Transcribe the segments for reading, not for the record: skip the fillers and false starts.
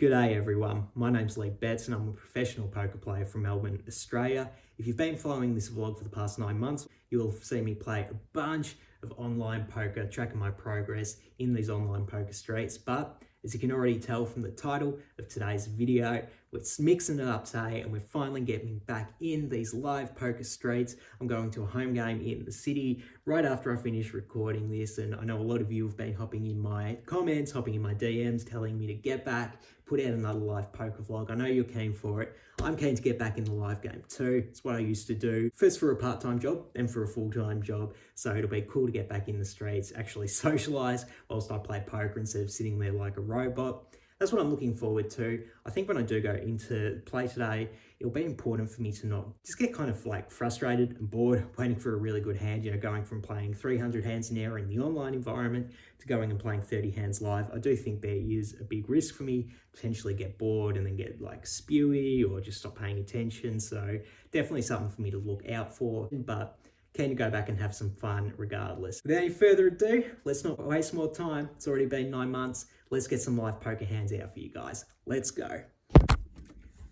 G'day everyone, my name's Lee Betts and I'm a professional poker player from Melbourne, Australia. If you've been following this vlog for the past 9 months, you'll have seen me play a bunch of online poker, tracking my progress in these online poker streets. But as you can already tell from the title of today's video, we're mixing it up today and we're finally getting back in these live poker streets. I'm going to a home game in the city right after I finish recording this, and I know a lot of you have been hopping in my comments, hopping in my DMs, telling me to get back, put out another live poker vlog. I know you're keen for it. I'm keen to get back in the live game too. It's what I used to do, first for a part-time job, then for a full-time job. So it'll be cool to get back in the streets, actually socialize whilst I play poker instead of sitting there like a robot. That's what I'm looking forward to. I think when I do go into play today, it'll be important for me to not just get kind of like frustrated and bored waiting for a really good hand, going from playing 300 hands an hour in the online environment to going and playing 30 hands live. I do think there is a big risk for me, potentially get bored and then get like spewy or just stop paying attention. So definitely something for me to look out for, but keen to go back and have some fun regardless. Without any further ado, let's not waste more time. It's already been 9 months. Let's get some live poker hands out for you guys. Let's go.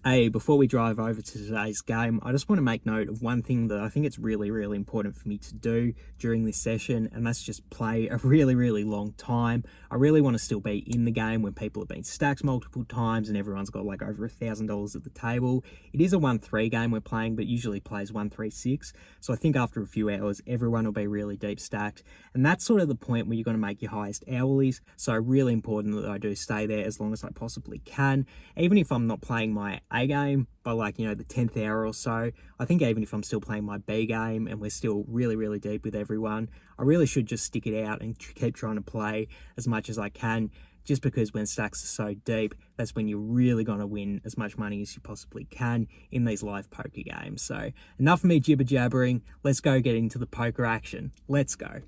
Hey, before we drive over to today's game, I just want to make note of one thing that I think it's really important for me to do during this session, and that's just play a really long time. I really want to still be in the game when people have been stacked multiple times and everyone's got like over $1,000 at the table. It is a 1-3 game we're playing, but usually plays 1-3-6. So I think after a few hours, everyone will be really deep stacked. And that's sort of the point where you're going to make your highest hourlies. So really important that I do stay there as long as I possibly can. Even if I'm not playing my A game by like, the 10th hour or so, I think even if I'm still playing my B game and we're still really deep with everyone, I really should just stick it out and keep trying to play as much as I can, just because when stacks are so deep, that's when you're really going to win as much money as you possibly can in these live poker games. So enough of me jibber jabbering, let's go get into the poker action. Let's go.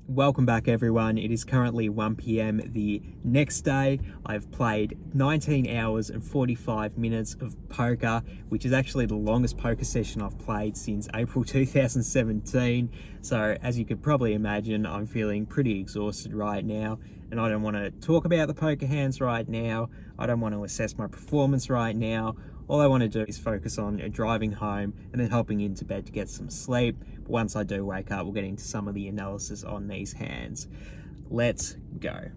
Welcome back everyone. It is currently 1 p.m. the next day. I've played 19 hours and 45 minutes of poker, which is actually the longest poker session I've played since April 2017. So as you could probably imagine, I'm feeling pretty exhausted right now, and I don't want to talk about the poker hands right now. I don't want to assess my performance right now. All I want to do is focus on driving home and then hopping into bed to get some sleep. But once I do wake up, we'll get into some of the analysis on these hands. Let's go.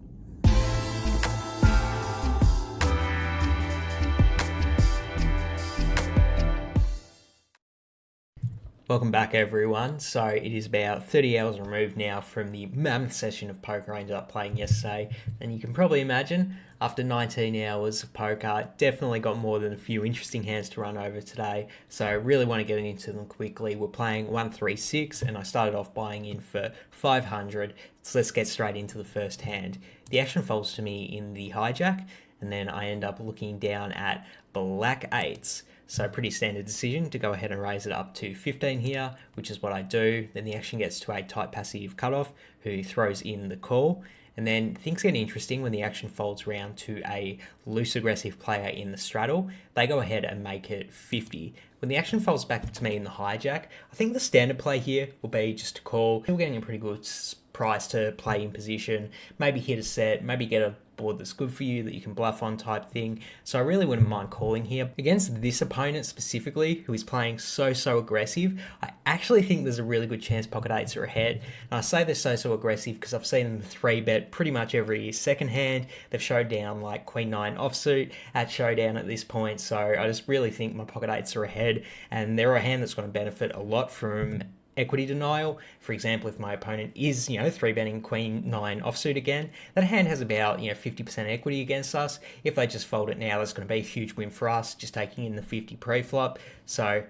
Welcome back everyone. So it is about 30 hours removed now from the mammoth session of poker I ended up playing yesterday, and you can probably imagine after 19 hours of poker, definitely got more than a few interesting hands to run over today, so I really want to get into them quickly. We're playing 1-3-6 and I started off buying in for 500, so let's get straight into the first hand. The action falls to me in the hijack, and then I end up looking down at black eights. So pretty standard decision to go ahead and raise it up to 15 here, which is what I do. Then the action gets to a tight passive cutoff, who throws in the call. And then things get interesting when the action folds round to a loose aggressive player in the straddle. They go ahead and make it 50. When the action folds back to me in the hijack, I think the standard play here will be just to call. We're getting a pretty good price to play in position, maybe hit a set, maybe get a board that's good for you, that you can bluff on type thing. So I really wouldn't mind calling here. Against this opponent specifically, who is playing so aggressive, I actually think there's a really good chance pocket eights are ahead. And I say they're so aggressive because I've seen them 3-bet pretty much every second hand. They've showed down like Queen 9 offsuit at showdown at this point. So I just really think my pocket eights are ahead, and they're a hand that's going to benefit a lot from equity denial. For example, if my opponent is, 3-betting Queen 9 offsuit again, that hand has about, 50% equity against us. If they just fold it now, that's going to be a huge win for us, just taking in the 50 pre-flop. So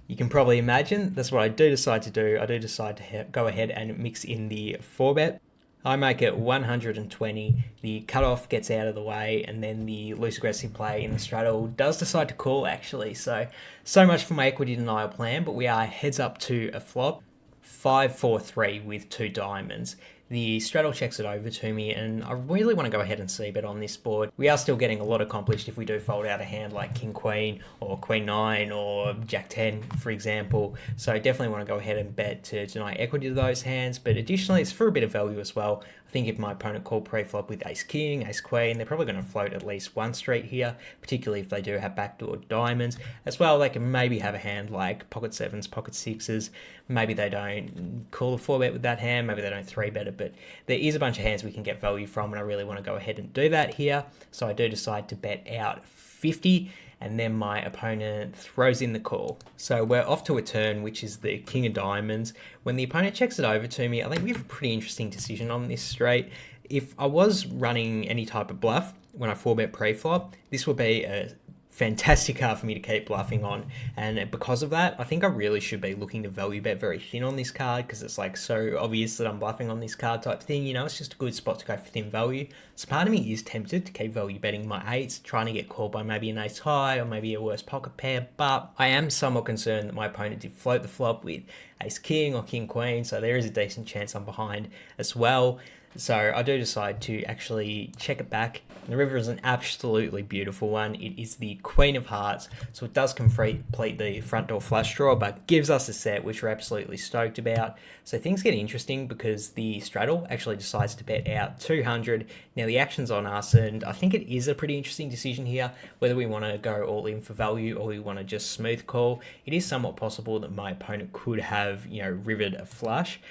you can probably imagine that's what I do decide to do. I do decide to go ahead and mix in the 4-bet. I make it 120, the cutoff gets out of the way, and then the loose aggressive play in the straddle does decide to call actually. So much for my equity denial plan, but we are heads up to a flop, 5-4-3 with 2 diamonds. The straddle checks it over to me, and I really want to go ahead and c-bet on this board. We are still getting a lot accomplished if we do fold out a hand like King Queen or Queen 9 or Jack 10, for example. So I definitely want to go ahead and bet to deny equity to those hands, but additionally it's for a bit of value as well. I think if my opponent called pre-flop with Ace King, Ace Queen, they're probably going to float at least one straight here, particularly if they do have backdoor diamonds. As well, they can maybe have a hand like pocket 7s, pocket 6s. Maybe they don't call a 4-bet with that hand, maybe they don't 3-bet it, but there is a bunch of hands we can get value from, and I really want to go ahead and do that here. So I do decide to bet out 50, and then my opponent throws in the call. So we're off to a turn, which is the King of Diamonds. When the opponent checks it over to me, I think we have a pretty interesting decision on this straight. If I was running any type of bluff when I 4-bet pre-flop, this would be a fantastic card for me to keep bluffing on, and because of that I think I really should be looking to value bet very thin on this card, because it's like so obvious that I'm bluffing on this card type thing. It's just a good spot to go for thin value. So part of me is tempted to keep value betting my 8s, trying to get called by maybe an ace high or maybe a worse pocket pair, but I am somewhat concerned that my opponent did float the flop with Ace King or King Queen, so there is a decent chance I'm behind as well. So I do decide to actually check it back. The river is an absolutely beautiful one. It is the Queen of Hearts, so it does complete the front door flush draw, but gives us a set, which we're absolutely stoked about. So things get interesting because the straddle actually decides to bet out 200. Now the action's on us, and I think it is a pretty interesting decision here, whether we want to go all in for value or we want to just smooth call. It is somewhat possible that my opponent could have, rivered a flush.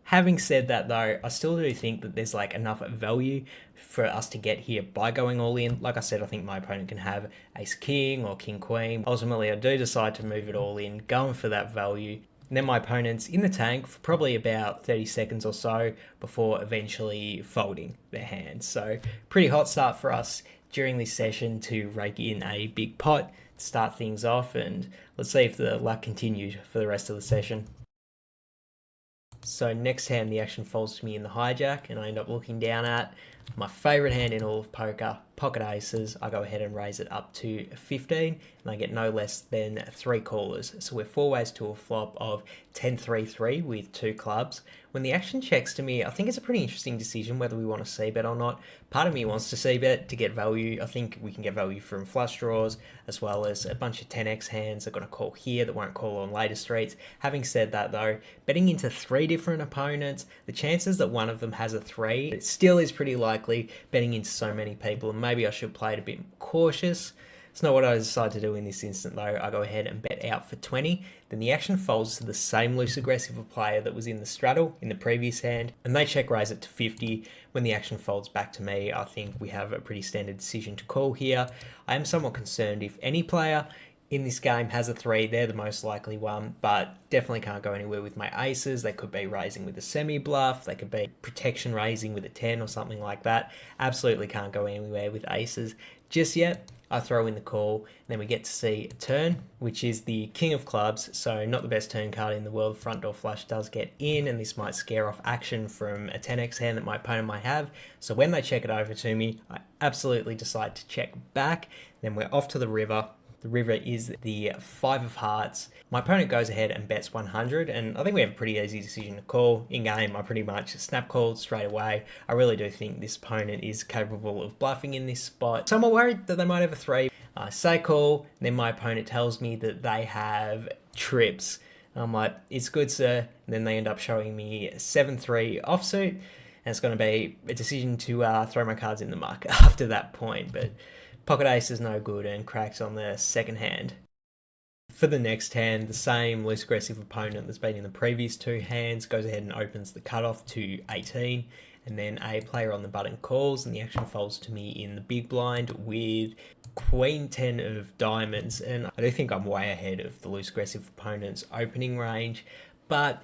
Having said that though, I still do think that there's like enough value for us to get here by going all in. Like I said, I think my opponent can have Ace King or King Queen. Ultimately, I do decide to move it all in, going for that value. And then my opponent's in the tank for probably about 30 seconds or so before eventually folding their hand. So pretty hot start for us during this session to rake in a big pot to start things off, and let's see if the luck continued for the rest of the session. So next hand, the action falls to me in the hijack, and I end up looking down at my favourite hand in all of poker, pocket aces. I go ahead and raise it up to 15, and I get no less than 3 callers. So we're 4 ways to a flop of 10-3-3 with 2 clubs. When the action checks to me, I think it's a pretty interesting decision whether we want to c-bet or not. Part of me wants to c-bet to get value. I think we can get value from flush draws, as well as a bunch of 10x hands that are going to call here that won't call on later streets. Having said that though, betting into 3 different opponents, the chances that one of them has a 3, it still is pretty likely betting into so many people, and maybe I should play it a bit cautious. It's not what I decide to do in this instant though. I go ahead and bet out for 20. Then the action folds to the same loose aggressive player that was in the straddle in the previous hand, and they check raise it to 50. When the action folds back to me, I think we have a pretty standard decision to call here. I am somewhat concerned if any player in this game has a 3, they're the most likely one, but definitely can't go anywhere with my aces. They could be raising with a semi-bluff, they could be protection raising with a 10 or something like that. Absolutely can't go anywhere with aces just yet. I throw in the call, and then we get to see a turn, which is the King of Clubs, so not the best turn card in the world. Front door flush does get in, and this might scare off action from a 10x hand that my opponent might have. So when they check it over to me, I absolutely decide to check back. Then we're off to the river. The river is the 5 of hearts. My opponent goes ahead and bets 100, and I think we have a pretty easy decision to call. In game, I pretty much snap called straight away. I really do think this opponent is capable of bluffing in this spot. So I'm worried that they might have a 3. I say call, then my opponent tells me that they have trips. I'm like, it's good, sir. And then they end up showing me 7-3 offsuit. and it's going to be a decision to throw my cards in the muck after that point. But pocket ace is no good and cracks on the second hand. For the next hand, the same loose aggressive opponent that's been in the previous two hands goes ahead and opens the cutoff to 18, and then a player on the button calls, and the action folds to me in the big blind with Queen 10 of diamonds. And I do think I'm way ahead of the loose aggressive opponent's opening range, but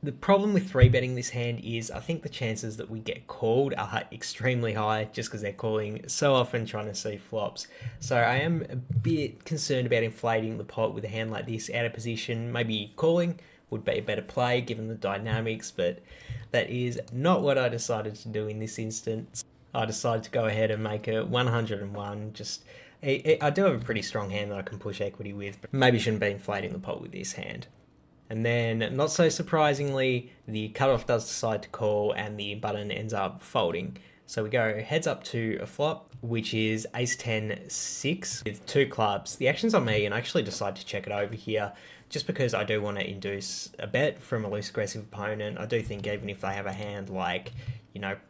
the problem with 3-betting this hand is I think the chances that we get called are extremely high just because they're calling so often trying to see flops. So I am a bit concerned about inflating the pot with a hand like this out of position. Maybe calling would be a better play given the dynamics, but that is not what I decided to do in this instance. I decided to go ahead and make it 101. I do have a pretty strong hand that I can push equity with, but maybe shouldn't be inflating the pot with this hand. And then, not so surprisingly, the cutoff does decide to call and the button ends up folding. So we go heads up to a flop, which is ace 10 6 with 2 clubs. The action's on me, and I actually decide to check it over here just because I do want to induce a bet from a loose aggressive opponent. I do think even if they have a hand like,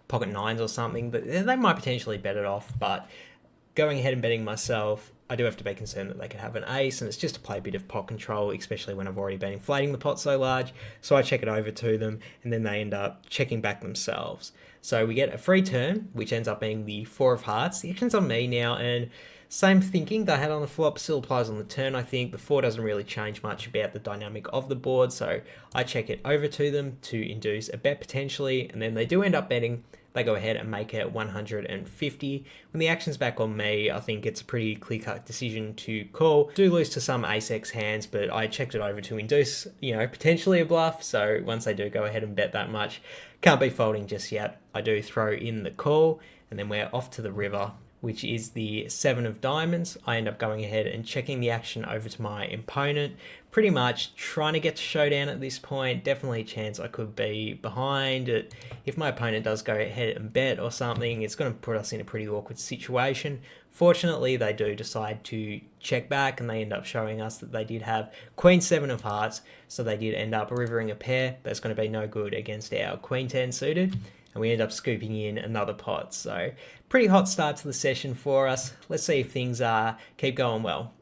pocket 9s or something, but they might potentially bet it off. But going ahead and betting myself, I do have to be concerned that they could have an ace, and it's just to play a bit of pot control, especially when I've already been inflating the pot so large. So I check it over to them, and then they end up checking back themselves. So we get a free turn, which ends up being the 4 of hearts. The action's on me now, and same thinking that I had on the flop still applies on the turn, I think. The 4 doesn't really change much about the dynamic of the board, so I check it over to them to induce a bet potentially, and then they do end up betting. They go ahead and make it 150. When the action's back on me, I think it's a pretty clear-cut decision to call. Do lose to some ace-x hands, but I checked it over to induce, potentially a bluff. So once they do go ahead and bet that much, can't be folding just yet. I do throw in the call, and then we're off to the river, which is the 7 of diamonds. I end up going ahead and checking the action over to my opponent, pretty much trying to get to showdown at this point. Definitely a chance I could be behind it. If my opponent does go ahead and bet or something, it's going to put us in a pretty awkward situation. Fortunately, they do decide to check back, and they end up showing us that they did have Queen 7 of hearts, so they did end up rivering a pair. That's going to be no good against our Queen 10 suited, and we end up scooping in another pot. So pretty hot start to the session for us. Let's see if things keep going well.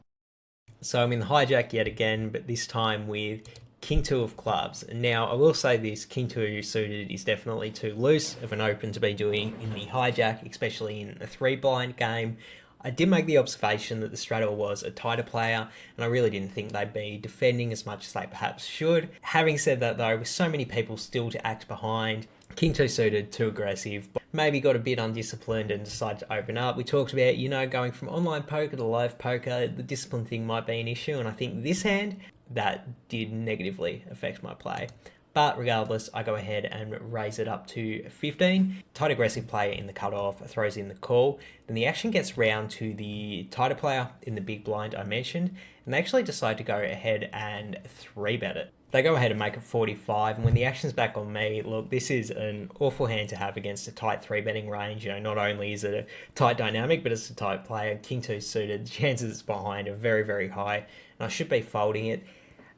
So I'm in the hijack yet again, but this time with King 2 of clubs. And now I will say this, King 2 suited is definitely too loose of an open to be doing in the hijack, especially in a 3-blind game. I did make the observation that the straddle was a tighter player, and I really didn't think they'd be defending as much as they perhaps should. Having said that though, with so many people still to act behind, King 2 suited, too aggressive, maybe got a bit undisciplined and decided to open up. We talked about, going from online poker to live poker, the discipline thing might be an issue, and I think this hand, that did negatively affect my play. But regardless, I go ahead and raise it up to 15. Tight aggressive player in the cutoff throws in the call. Then the action gets round to the tighter player in the big blind I mentioned, and they actually decide to go ahead and 3-bet it. They go ahead and make it 45, and when the action's back on me, look, this is an awful hand to have against a tight 3-betting range. Not only is it a tight dynamic, but it's a tight player. King 2 suited, the chances it's behind are very, very high, and I should be folding it.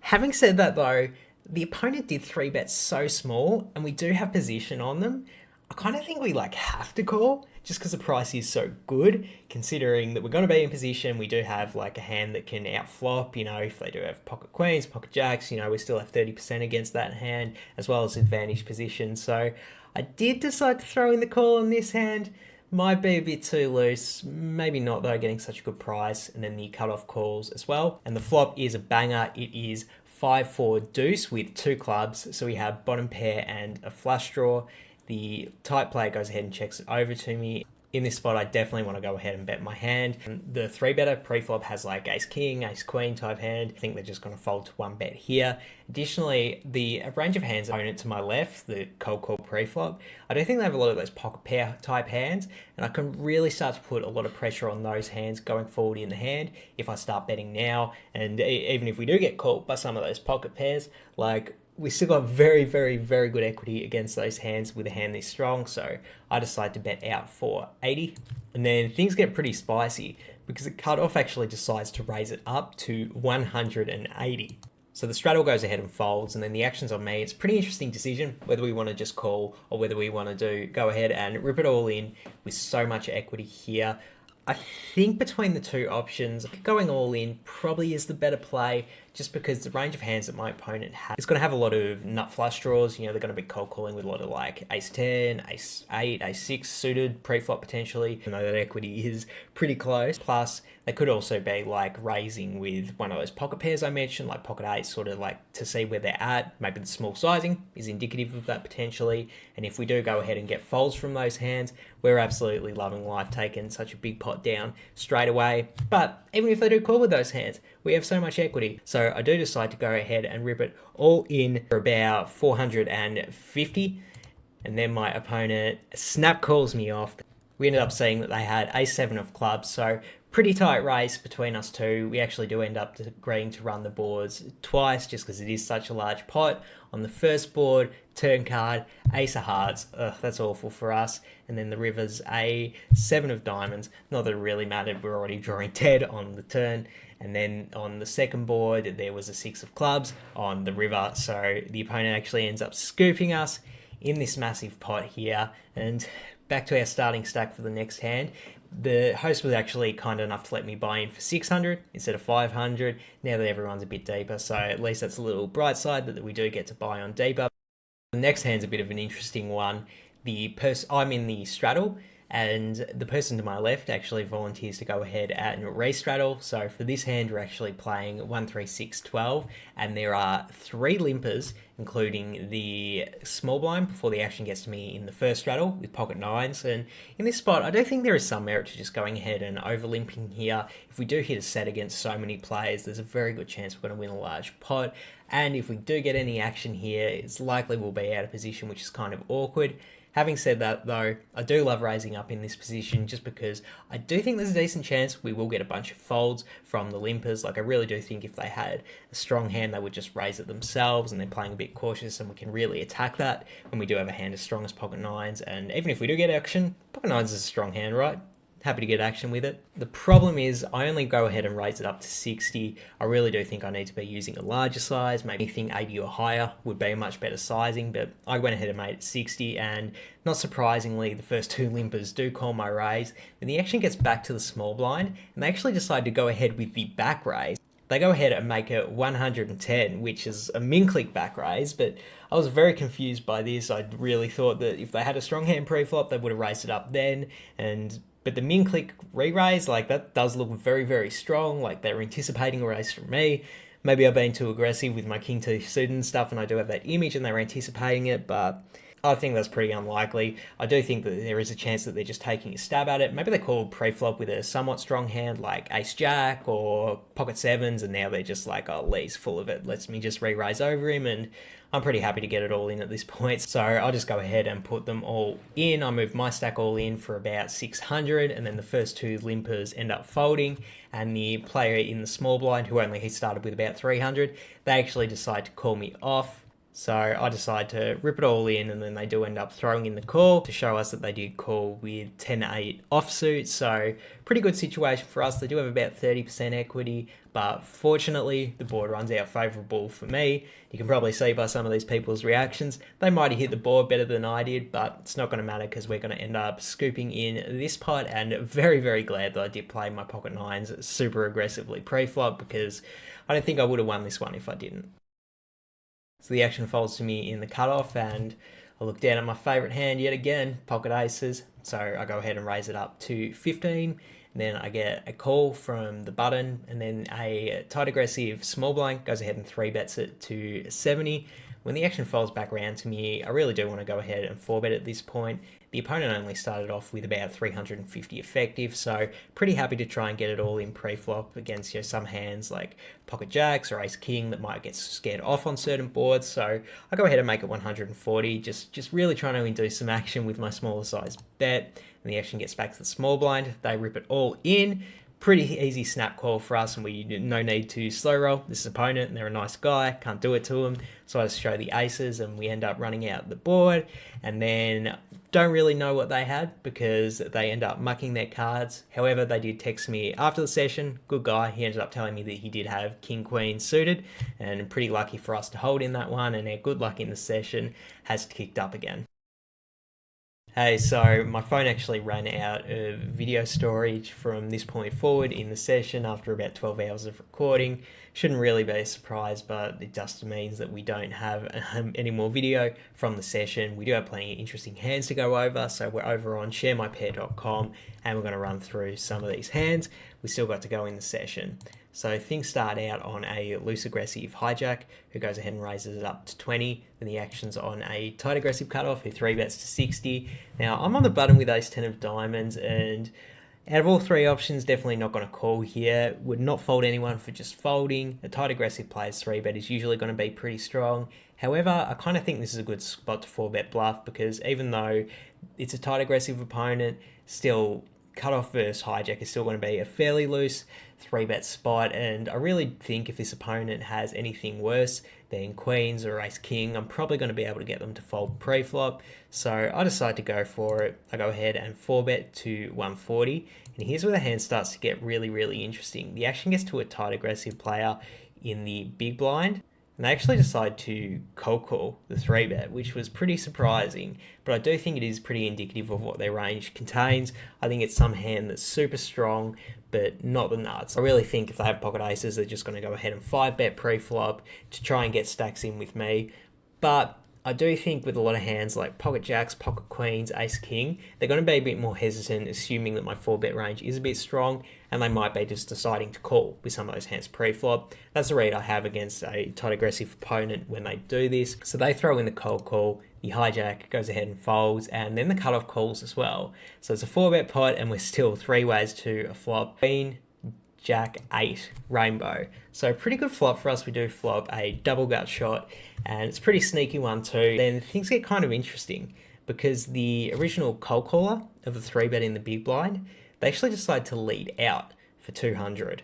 Having said that though, the opponent did 3-bet so small, and we do have position on them. I kind of think we have to call just because the price is so good, considering that we're going to be in position. We do have a hand that can outflop, if they do have pocket queens, pocket jacks, we still have 30% against that hand, as well as advantage position. So I did decide to throw in the call on this hand. Might be a bit too loose, maybe not though, getting such a good price, and then the cutoff calls as well. And the flop is a banger. It is 5-4 deuce with 2 clubs, so we have bottom pair and a flush draw. The tight player goes ahead and checks it over to me. In this spot, I definitely want to go ahead and bet my hand. The 3-better pre-flop has ace king, ace queen type hand. I think they're just going to fold to 1 bet here. Additionally, the range of hands opponent to my left, the cold call pre-flop, I do think they have a lot of those pocket pair type hands, and I can really start to put a lot of pressure on those hands going forward in the hand if I start betting now. And even if we do get caught by some of those pocket pairs, we still got very, very, very good equity against those hands with a hand this strong, so I decide to bet out for 80. And then things get pretty spicy because the cutoff actually decides to raise it up to 180. So the straddle goes ahead and folds, and then the action's on me. It's a pretty interesting decision whether we want to just call or whether we want to go ahead and rip it all in with so much equity here. I think between the two options, going all in probably is the better play, just because the range of hands that my opponent has is going to have a lot of nut flush draws. You know, they're going to be cold calling with a lot of like ace 10, ace 8, ace 6 suited pre-flop potentially, even though that equity is pretty close. Plus, they could also be like raising with one of those pocket pairs I mentioned, like pocket 8, sort of like to see where they're at. Maybe the small sizing is indicative of that potentially. And if we do go ahead and get folds from those hands, we're absolutely loving life, taking such a big pot down straight away. But even if they do call with those hands, we have so much equity. So I do decide to go ahead and rip it all in for about 450. And then my opponent snap calls me off. We ended up seeing that they had ace 7 of clubs, so pretty tight race between us two. We actually do end up agreeing to run the boards twice just because it is such a large pot. On the first board, turn card, ace of hearts. Ugh, that's awful for us. And then the river's a 7 of diamonds. Not that it really mattered, we're already drawing dead on the turn. And then on the second board, there was a 6 of clubs on the river. So the opponent actually ends up scooping us in this massive pot here. And back to our starting stack for the next hand. The host was actually kind enough to let me buy in for 600 instead of 500. Now that everyone's a bit deeper, so at least that's a little bright side that we do get to buy on deeper. The next hand's a bit of an interesting one. I'm in the straddle, and the person to my left actually volunteers to go ahead and re-straddle. So for this hand, we're actually playing 1, 3, 6, 12, and there are 3 limpers, including the small blind before the action gets to me in the first straddle with pocket 9s. And in this spot, I do think there is some merit to just going ahead and over limping here. If we do hit a set against so many players, there's a very good chance we're going to win a large pot. And if we do get any action here, it's likely we'll be out of position, which is kind of awkward. Having said that, though, I do love raising up in this position just because I do think there's a decent chance we will get a bunch of folds from the limpers. Like, I really do think if they had a strong hand, they would just raise it themselves, and they're playing a bit cautious, and we can really attack that when we do have a hand as strong as pocket 9s. And even if we do get action, pocket 9s is a strong hand, right? Happy to get action with it. The problem is I only go ahead and raise it up to 60. I really do think I need to be using a larger size. Maybe anything 80 or higher would be a much better sizing, but I went ahead and made it 60, and not surprisingly, the first 2 limpers do call my raise. Then the action gets back to the small blind, and they actually decide to go ahead with the back raise. They go ahead and make it 110, which is a min-click back raise, but I was very confused by this. I really thought that if they had a strong hand pre-flop, they would have raised it up then, but the min-click re-raise, like, that does look very, very strong. Like, they're anticipating a raise from me. Maybe I've been too aggressive with my king 2 suited and stuff, and I do have that image, and they're anticipating it, but I think that's pretty unlikely. I do think that there is a chance that they're just taking a stab at it. Maybe they call pre-flop with a somewhat strong hand like ace-jack or pocket 7s, and now they're just like, oh, Lee's full of it. Lets me just re-raise over him, and I'm pretty happy to get it all in at this point. So I'll just go ahead and put them all in. I move my stack all in for about 600, and then the first 2 limpers end up folding, and the player in the small blind, who only he started with about 300, they actually decide to call me off. So I decide to rip it all in, and then they do end up throwing in the call to show us that they did call with 10-8 offsuit. So pretty good situation for us. They do have about 30% equity, but fortunately the board runs out favourable for me. You can probably see by some of these people's reactions, they might have hit the board better than I did, but it's not going to matter because we're going to end up scooping in this pot, and very, very glad that I did play my pocket 9s super aggressively pre-flop, because I don't think I would have won this one if I didn't. So the action folds to me in the cutoff, and I look down at my favourite hand yet again, pocket aces. So I go ahead and raise it up to 15. And then I get a call from the button, and then a tight aggressive small blind goes ahead and 3-bets it to 70. When the action folds back around to me, I really do want to go ahead and 4-bet at this point. The opponent only started off with about 350 effective, so pretty happy to try and get it all in pre-flop against, some hands like pocket jacks or ace king that might get scared off on certain boards. So I go ahead and make it 140, just really trying to induce some action with my smaller size bet. And the action gets back to the small blind. They rip it all in. pretty easy snap call for us, and we no need to slow roll this opponent, and they're a nice guy, can't do it to him. So I just show the aces, and we end up running out the board, and then don't really know what they had because they end up mucking their cards. However, they did text me after the session. Good guy. He ended up telling me that he did have king queen suited, and pretty lucky for us to hold in that one, and our good luck in the session has kicked up again. Hey, so my phone actually ran out of video storage from this point forward in the session after about 12 hours of recording. Shouldn't really be a surprise, but it just means that we don't have any more video from the session. We do have plenty of interesting hands to go over, so we're over on sharemypair.com and we're going to run through some of these hands. We still got to go in the session. So things start out on a loose aggressive hijack who goes ahead and raises it up to 20. Then the action's on a tight aggressive cutoff who 3-bets to 60. Now I'm on the button with ace 10 of diamonds, and out of all three options, definitely not going to call here. Would not fold anyone for just folding. A tight aggressive player's 3-bet is usually going to be pretty strong. However, I kind of think this is a good spot to 4-bet bluff because even though it's a tight aggressive opponent, still cutoff versus hijack is still going to be a fairly loose 3-bet spot, and I really think if this opponent has anything worse than queens or ace king, I'm probably going to be able to get them to fold pre-flop. So I decide to go for it. I go ahead and 4-bet to 140, and here's where the hand starts to get really interesting. The action gets to a tight aggressive player in the big blind, and they actually decide to cold call the 3-bet, which was pretty surprising, but I do think it is pretty indicative of what their range contains. I think it's some hand that's super strong, but not the nuts. I really think if they have pocket aces, they're just going to go ahead and 5-bet pre-flop to try and get stacks in with me. But I do think with a lot of hands like pocket jacks, pocket queens, ace king, they're going to be a bit more hesitant, assuming that my 4-bet range is a bit strong, and they might be just deciding to call with some of those hands pre-flop. That's the read I have against a tight aggressive opponent when they do this. So they throw in the cold call, the hijack goes ahead and folds, and then the cutoff calls as well. So it's a 4-bet pot, and we're still 3 ways to a flop. Queen, jack, 8, rainbow. So pretty good flop for us. We do flop a double gut shot, and it's a pretty sneaky one too. Then things get kind of interesting because the original cold caller of the 3-bet in the big blind, they actually decide to lead out for 200.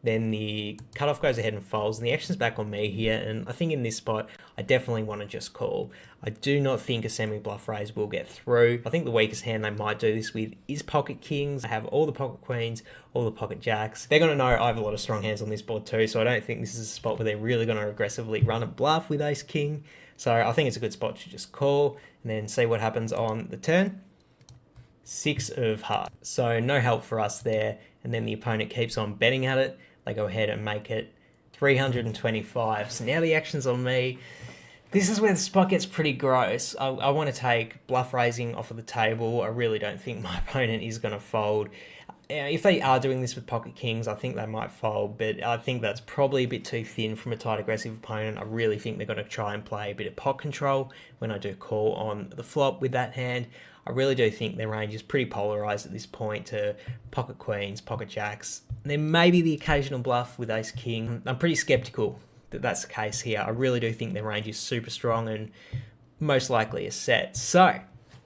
Then the cutoff goes ahead and folds, and the action's back on me here, and I think in this spot, I definitely want to just call. I do not think a semi-bluff raise will get through. I think the weakest hand they might do this with is pocket kings. I have all the pocket queens, all the pocket jacks. They're going to know I have a lot of strong hands on this board too, so I don't think this is a spot where they're really going to aggressively run a bluff with ace king. So I think it's a good spot to just call and then see what happens on the turn. 6 of hearts. So no help for us there, and then the opponent keeps on betting at it. They go ahead and make it 325. So now the action's on me. This is where the spot gets pretty gross. I want to take bluff raising off of the table. I really don't think my opponent is going to fold. If they are doing this with pocket kings, I think they might fold, but I think that's probably a bit too thin from a tight aggressive opponent. I really think they're going to try and play a bit of pot control when I do call on the flop with that hand. I really do think their range is pretty polarized at this point to pocket queens, pocket jacks. And then maybe the occasional bluff with ace king. I'm pretty skeptical that that's the case here. I really do think their range is super strong and most likely a set. So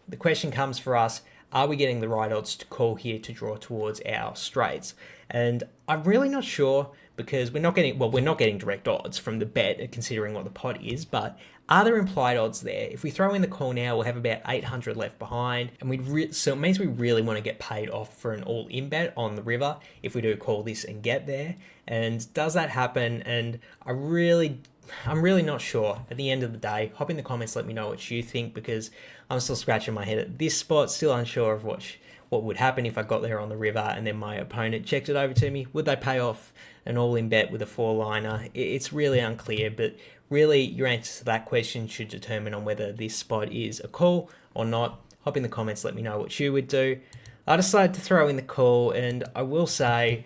the question comes for us, are we getting the right odds to call here to draw towards our straights? And I'm really not sure because we're not getting direct odds from the bet considering what the pot is, but are there implied odds there? If we throw in the call now, we'll have about 800 left behind, and so it means we really want to get paid off for an all-in bet on the river if we do call this and get there. And does that happen? And I'm really not sure. At the end of the day, hop in the comments, let me know what you think, because I'm still scratching my head at this spot, still unsure of what would happen if I got there on the river and then my opponent checked it over to me. Would they pay off an all-in bet with a 4-liner? It's really unclear, but really your answer to that question should determine on whether this spot is a call or not. Hop in the comments, let me know what you would do. I decided to throw in the call, and I will say,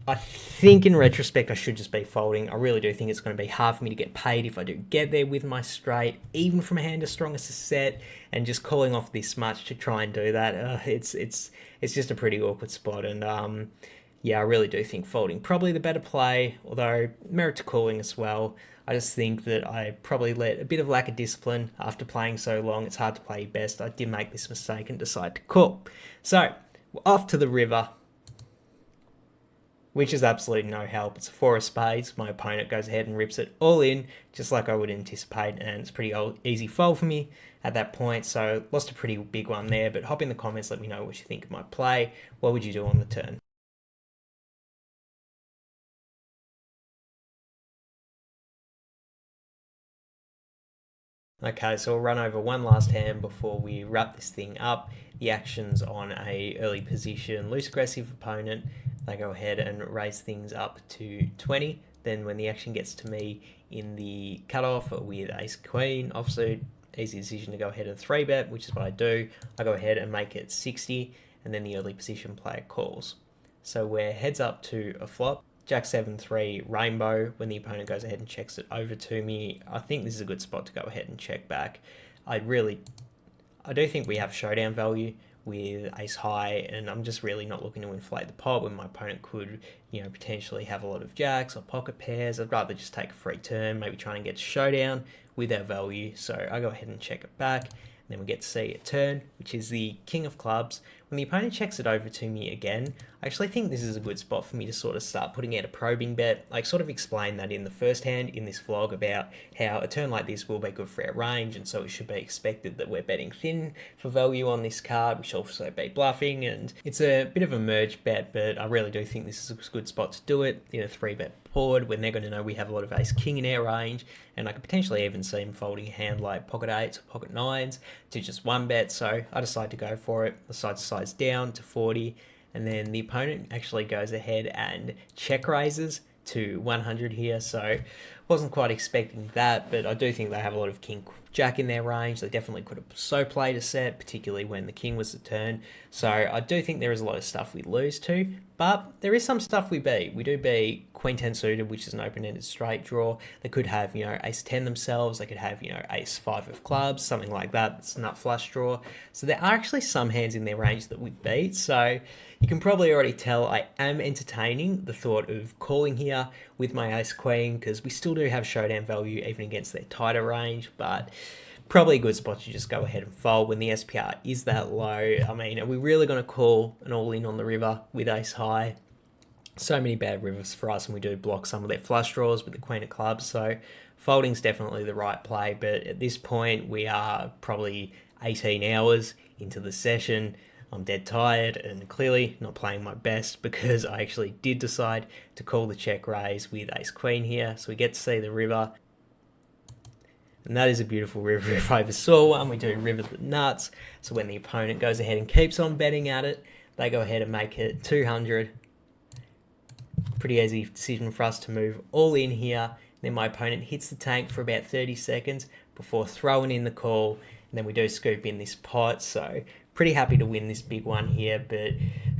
I think in retrospect I should just be folding. I really do think it's going to be hard for me to get paid if I do get there with my straight, even from a hand as strong as a set, and just calling off this much to try and do that. It's just a pretty awkward spot, and yeah, I really do think folding probably the better play, although merit to calling as well. I just think that I probably let a bit of lack of discipline after playing so long. It's hard to play your best. I did make this mistake and decide to call. So off to the river, which is absolutely no help. It's a 4 of spades. My opponent goes ahead and rips it all in, just like I would anticipate, and it's pretty easy fold for me at that point, so lost a pretty big one there. But hop in the comments, let me know what you think of my play. What would you do on the turn? Okay, so we'll run over one last hand before we wrap this thing up. The action's on a early position, loose aggressive opponent. They go ahead and raise things up to 20. Then when the action gets to me in the cutoff with ace queen offsuit, easy decision to go ahead and 3-bet, which is what I do. I go ahead and make it 60, and then the early position player calls. So we're heads up to a flop. Jack 7-3 rainbow when the opponent goes ahead and checks it over to me. I think this is a good spot to go ahead and check back. I do think we have showdown value with ace high, and I'm just really not looking to inflate the pot when my opponent could, potentially have a lot of jacks or pocket pairs. I'd rather just take a free turn, maybe try and get showdown with our value. So I go ahead and check it back. Then we get to see a turn, which is the king of clubs. When the opponent checks it over to me again, I actually think this is a good spot for me to sort of start putting out a probing bet. I sort of explained that in the first hand in this vlog about how a turn like this will be good for our range, and so it should be expected that we're betting thin for value on this card. We should also be bluffing, and it's a bit of a merge bet, but I really do think this is a good spot to do it in a 3-bet board when they're going to know we have a lot of ace king in our range, and I could potentially even see him folding a hand like pocket 8s or pocket 9s to just 1-bet. So I decide to go for it. I decide to size down to 40, and then the opponent actually goes ahead and check raises to 100 here, so wasn't quite expecting that, but I do think they have a lot of king jack in their range. They definitely could have so played a set, particularly when the king was the turn. So I do think there is a lot of stuff we lose to, but there is some stuff we beat. We do beat queen 10 suited, which is an open-ended straight draw. They could have, ace 10 themselves. They could have, ace 5 of clubs, something like that. It's a nut flush draw. So there are actually some hands in their range that we beat. So you can probably already tell I am entertaining the thought of calling here with my ace queen, because we still do have showdown value even against their tighter range, but probably a good spot to just go ahead and fold when the SPR is that low. I mean, are we really going to call an all-in on the river with ace high? So many bad rivers for us, and we do block some of their flush draws with the queen of clubs, so folding's definitely the right play. But at this point, we are probably 18 hours into the session. I'm dead tired and clearly not playing my best, because I actually did decide to call the check raise with ace queen here. So we get to see the river, and that is a beautiful river if I ever saw one. We do river the nuts. So when the opponent goes ahead and keeps on betting at it, they go ahead and make it 200. Pretty easy decision for us to move all in here. Then my opponent hits the tank for about 30 seconds before throwing in the call, and then we do scoop in this pot. So pretty happy to win this big one here, but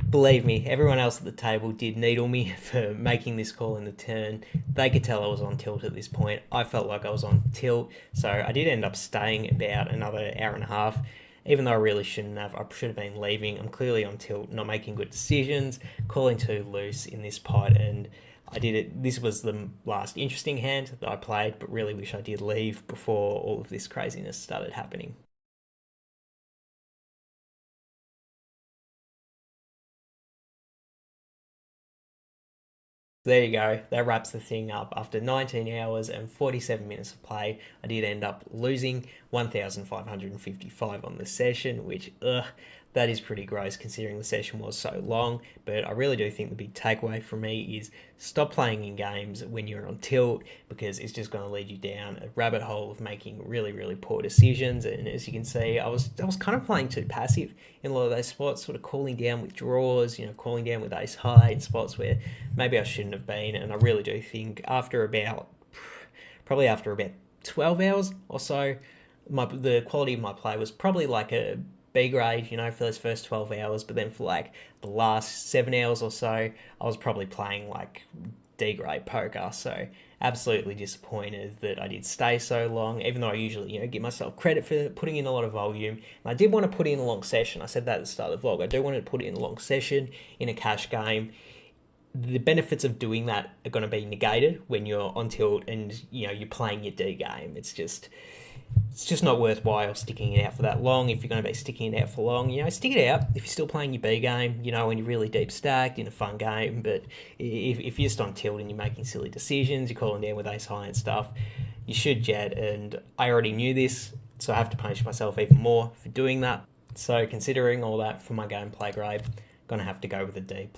believe me, everyone else at the table did needle me for making this call in the turn. They could tell I was on tilt at this point. I felt like I was on tilt, so I did end up staying about another hour and a half, even though I really shouldn't have. I should have been leaving. I'm clearly on tilt, not making good decisions, calling too loose in this pot, and I did it. This was the last interesting hand that I played, but really wish I did leave before all of this craziness started happening. There you go, that wraps the thing up. After 19 hours and 47 minutes of play, I did end up losing 1,555 on the session, which, that is pretty gross considering the session was so long. But I really do think the big takeaway for me is stop playing in games when you're on tilt, because it's just going to lead you down a rabbit hole of making really, really poor decisions. And as you can see, I was kind of playing too passive in a lot of those spots, sort of calling down with draws, calling down with ace high in spots where maybe I shouldn't have been. And I really do think probably after about 12 hours or so, the quality of my play was probably like a B grade, for those first 12 hours, but then for like the last 7 hours or so, I was probably playing like D grade poker. So absolutely disappointed that I did stay so long, even though I usually, give myself credit for putting in a lot of volume. And I did want to put in a long session. I said that at the start of the vlog. I do want to put in a long session in a cash game. the benefits of doing that are going to be negated when you're on tilt and you're playing your D game. It's just not worthwhile sticking it out for that long. If you're going to be sticking it out for long, stick it out if you're still playing your B game, when you're really deep stacked in a fun game. But if you're just on tilt and you're making silly decisions, you're calling down with ace high and stuff, you should jet. And I already knew this, so I have to punish myself even more for doing that. So considering all that for my gameplay grade, I'm going to have to go with a D+.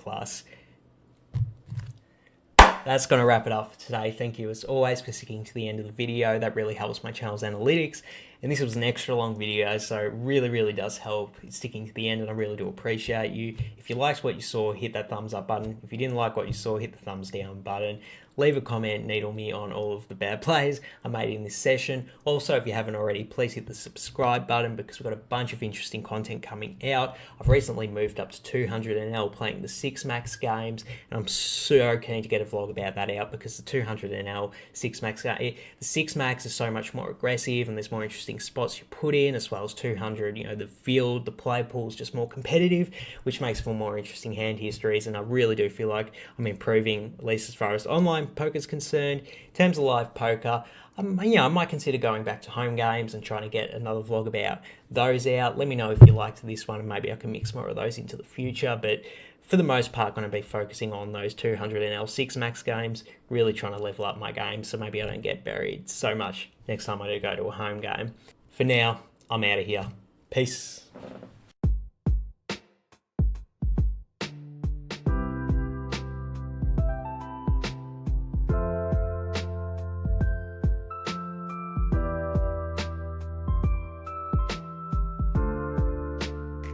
That's going to wrap it up for today. Thank you as always for sticking to the end of the video. That really helps my channel's analytics. And this was an extra long video, so it really, really does help sticking to the end, and I really do appreciate you. If you liked what you saw, hit that thumbs up button. If you didn't like what you saw, hit the thumbs down button. Leave a comment, needle me on all of the bad plays I made in this session. Also, if you haven't already, please hit the subscribe button because we've got a bunch of interesting content coming out. I've recently moved up to 200 NL playing the 6 max games, and I'm so keen to get a vlog about that out because the 200 NL 6 max game, the 6 max is so much more aggressive and there's more interesting spots you put in, as well as 200, the field, the play pool is just more competitive, which makes for more interesting hand histories. And I really do feel like I'm improving, at least as far as online poker is concerned. In terms of live poker, I might consider going back to home games and trying to get another vlog about those out. Let me know if you liked this one, and maybe I can mix more of those into the future. But for the most part, going to be focusing on those 200 NL 6 max games, really trying to level up my game so maybe I don't get buried so much next time I do go to a home game. For now, I'm out of here. Peace.